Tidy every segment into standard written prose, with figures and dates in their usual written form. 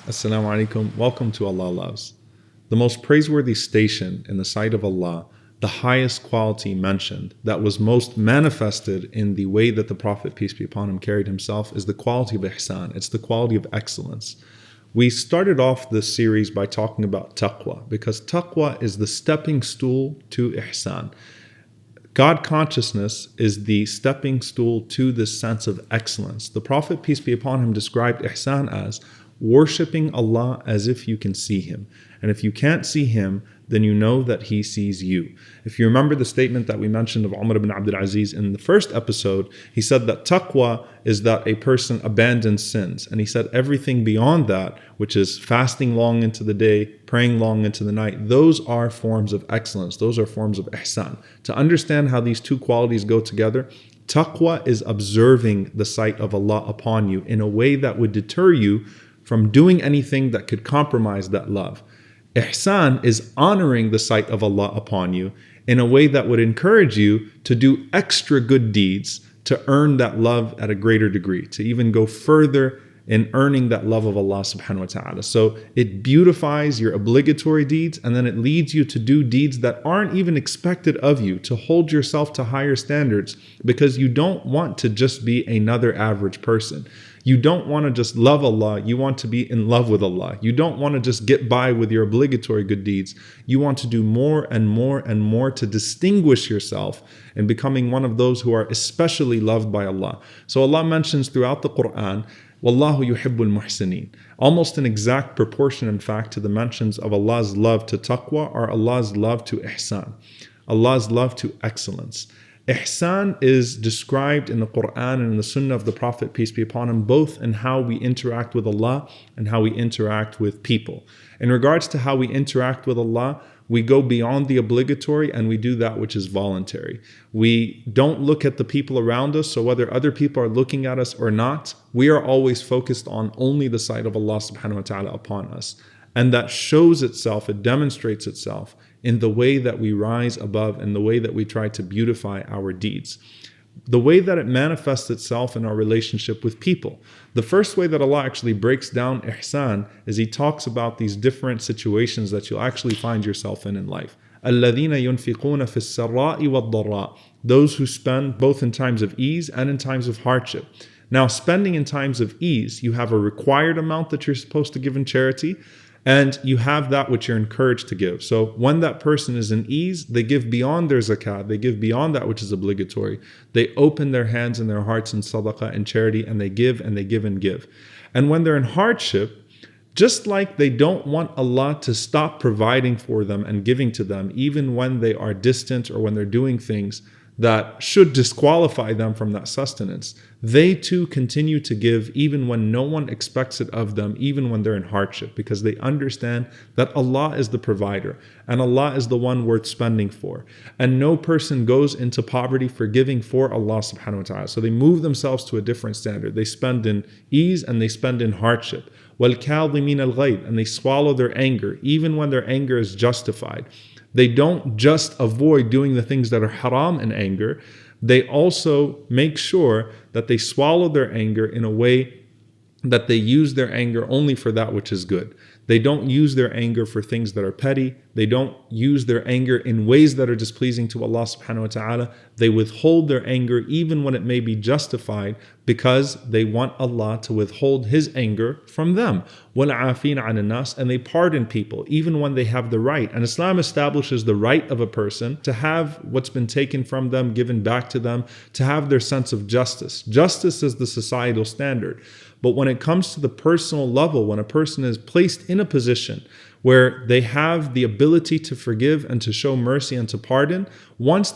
Assalamu alaikum. Welcome to Allah Loves. The most praiseworthy station in the sight of Allah, the highest quality mentioned, that was most manifested in the way that the Prophet, peace be upon him, carried himself, is the quality of ihsan. It's the quality of excellence. We started off this series by talking about taqwa, because taqwa is the stepping stool to ihsan. God consciousness is the stepping stool to this sense of excellence. The Prophet, peace be upon him, described ihsan as worshipping Allah as if you can see Him. And if you can't see Him, then you know that He sees you. If you remember the statement that we mentioned of Umar ibn Abdul Aziz in the first episode, he said that taqwa is that a person abandons sins. And he said everything beyond that, which is fasting long into the day, praying long into the night, those are forms of excellence. Those are forms of ihsan. To understand how these two qualities go together, taqwa is observing the sight of Allah upon you in a way that would deter you from doing anything that could compromise that love. Ihsan is honoring the sight of Allah upon you in a way that would encourage you to do extra good deeds to earn that love at a greater degree, to even go further in earning that love of Allah subhanahu wa ta'ala. So it beautifies your obligatory deeds, and then it leads you to do deeds that aren't even expected of you, to hold yourself to higher standards, because you don't want to just be another average person. You don't want to just love Allah, you want to be in love with Allah. You don't want to just get by with your obligatory good deeds. You want to do more and more and more to distinguish yourself in becoming one of those who are especially loved by Allah. So Allah mentions throughout the Quran, Wallahu yuhibbul muhsineen. Almost an exact proportion, in fact, to the mentions of Allah's love to taqwa are Allah's love to ihsan, Allah's love to excellence. Ihsan is described in the Quran and in the Sunnah of the Prophet, peace be upon him, both in how we interact with Allah and how we interact with people. In regards to how we interact with Allah, we go beyond the obligatory and we do that which is voluntary. We don't look at the people around us, so whether other people are looking at us or not, we are always focused on only the sight of Allah subhanahu wa ta'ala upon us. And that shows itself, it demonstrates itself in the way that we rise above and the way that we try to beautify our deeds. The way that it manifests itself in our relationship with people. The first way that Allah actually breaks down ihsan is He talks about these different situations that you'll actually find yourself in life. الَّذِينَ يُنْفِقُونَ فِي السَّرَّاءِ وَالضَّرَّاءِ. Those who spend both in times of ease and in times of hardship. Now, spending in times of ease, you have a required amount that you're supposed to give in charity, and you have that which you're encouraged to give. So when that person is in ease, they give beyond their zakat, they give beyond that which is obligatory. They open their hands and their hearts in sadaqah and charity, and they give and they give and give. And when they're in hardship, just like they don't want Allah to stop providing for them and giving to them, even when they are distant or when they're doing things that should disqualify them from that sustenance, they too continue to give even when no one expects it of them, even when they're in hardship, because they understand that Allah is the provider and Allah is the one worth spending for. And no person goes into poverty for giving for Allah subhanahu wa ta'ala. So they move themselves to a different standard. They spend in ease and they spend in hardship. وَالْكَاظِمِينَ الْغَيْظَ, and they swallow their anger, even when their anger is justified. They don't just avoid doing the things that are haram in anger. They also make sure that they swallow their anger in a way that they use their anger only for that which is good. They don't use their anger for things that are petty. They don't use their anger in ways that are displeasing to Allah subhanahu wa ta'ala. They withhold their anger even when it may be justified, because they want Allah to withhold His anger from them. وَالْعَافِينَ عَنِ النَّاسِ, and they pardon people even when they have the right. And Islam establishes the right of a person to have what's been taken from them given back to them, to have their sense of justice. Justice is the societal standard. But when it comes to the personal level, when a person is placed in a position where they have the ability to forgive and to show mercy and to pardon, once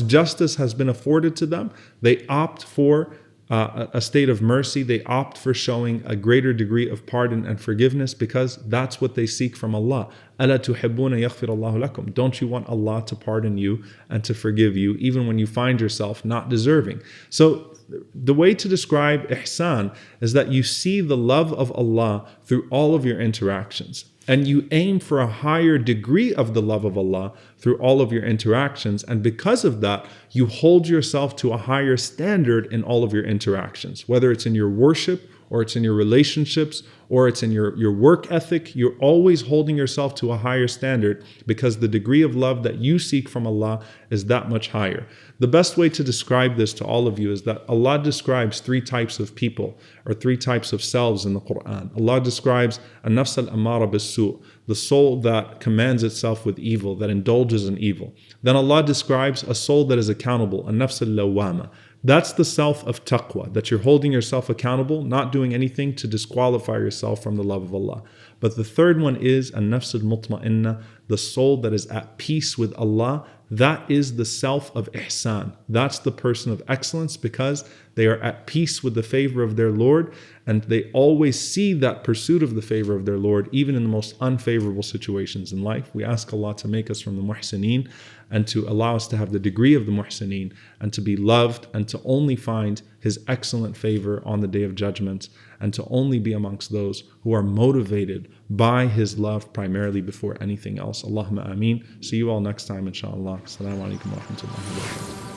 justice has been afforded to them, they opt for a state of mercy. They opt for showing a greater degree of pardon and forgiveness, because that's what they seek from Allah. أَلَا تُحِبُّونَ يَغْفِرَ اللَّهُ لَكُمْ. Don't you want Allah to pardon you and to forgive you, even when you find yourself not deserving? So the way to describe ihsan is that you see the love of Allah through all of your interactions. And you aim for a higher degree of the love of Allah through all of your interactions. And because of that, you hold yourself to a higher standard in all of your interactions, whether it's in your worship or it's in your relationships, or it's in your work ethic. You're always holding yourself to a higher standard because the degree of love that you seek from Allah is that much higher. The best way to describe this to all of you is that Allah describes three types of people or three types of selves in the Quran. Allah describes an-nafs al-amara bis-su', the soul that commands itself with evil, that indulges in evil. Then Allah describes a soul that is accountable, an-nafs al-lawwama. That's the self of taqwa, that you're holding yourself accountable, not doing anything to disqualify yourself from the love of Allah. But the third one is an-nafs al-mutma'inna, the soul that is at peace with Allah. That is the self of ihsan. That's the person of excellence because they are at peace with the favor of their Lord, and they always see that pursuit of the favor of their Lord even in the most unfavorable situations in life. We ask Allah to make us from the muhsineen and to allow us to have the degree of the muhsineen and to be loved and to only find His excellent favor on the Day of Judgment and to only be amongst those who are motivated by His love primarily before anything else. Allahumma ameen. See you all next time, inshallah. Assalamu alaikum wa rahmatullahi wa barakatuh.